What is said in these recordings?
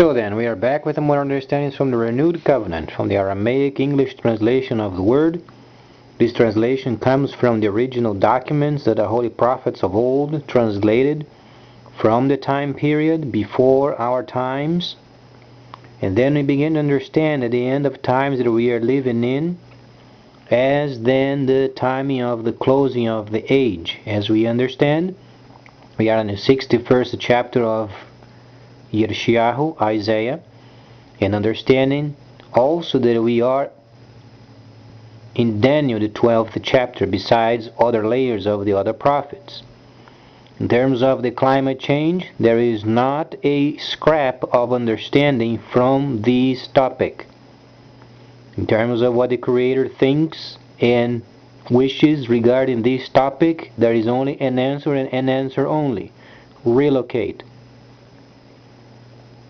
So then, we are back with more understandings from the Renewed Covenant, from the Aramaic English translation of the Word. This translation comes from the original documents that the holy prophets of old translated from the time period before our times. And then we begin to understand at the end of times that we are living in, as then the timing of the closing of the age. As we understand, we are in the 61st chapter of Yeshayahu, Isaiah, and understanding also that we are in Daniel, the 12th chapter, besides other layers of the other prophets. In terms of the climate change, there is not a scrap of understanding from this topic. In terms of what the Creator thinks and wishes regarding this topic, there is only an answer and an answer only: relocate.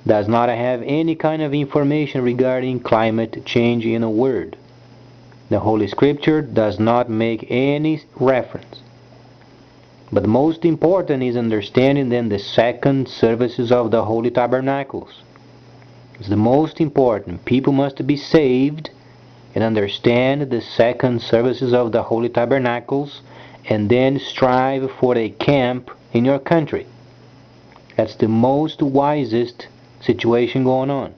Does not have any kind of information regarding climate change in a word. The Holy Scripture does not make any reference. But the most important is understanding then the second services of the Holy Tabernacles. It's the most important. People must be saved and understand the second services of the Holy Tabernacles, and then strive for a camp in your country. That's the most wisest situation going on.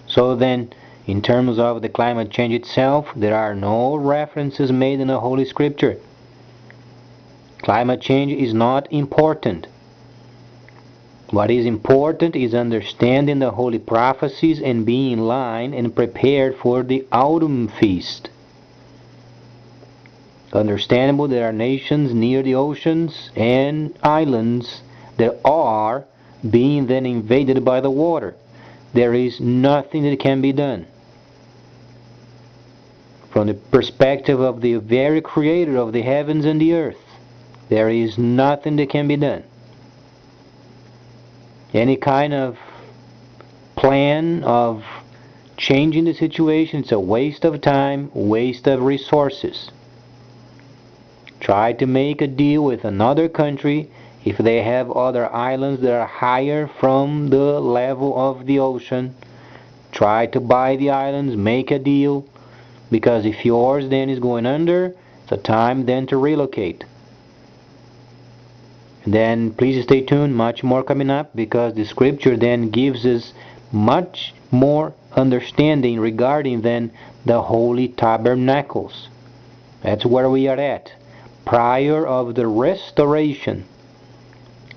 So then, in terms of the climate change itself, there are no references made in the Holy Scripture. Climate change is not important. What is important is understanding the holy prophecies and being in line and prepared for the autumn feast. Understandable, there are nations near the oceans and islands that are being then invaded by the water. There is nothing that can be done. From the perspective of the very Creator of the heavens and the earth, there is nothing that can be done. Any kind of plan of changing the situation, it's a waste of time, waste of resources. Try to make a deal with another country if they have other islands that are higher from the level of the ocean. Try to buy the islands, make a deal, because if yours then is going under, it's a time then to relocate. And then please stay tuned, much more coming up, because the Scripture then gives us much more understanding regarding then the Holy Tabernacles. That's where we are at, prior of the restoration.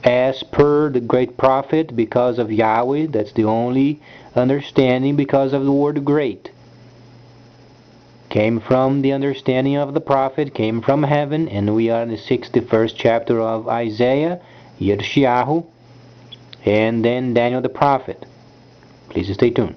As per the great prophet, because of Yahweh, that's the only understanding, because of the word great. Came from the understanding of the prophet, came from heaven, and we are in the 61st chapter of Isaiah, Yeshayahu, and then Daniel the prophet. Please stay tuned.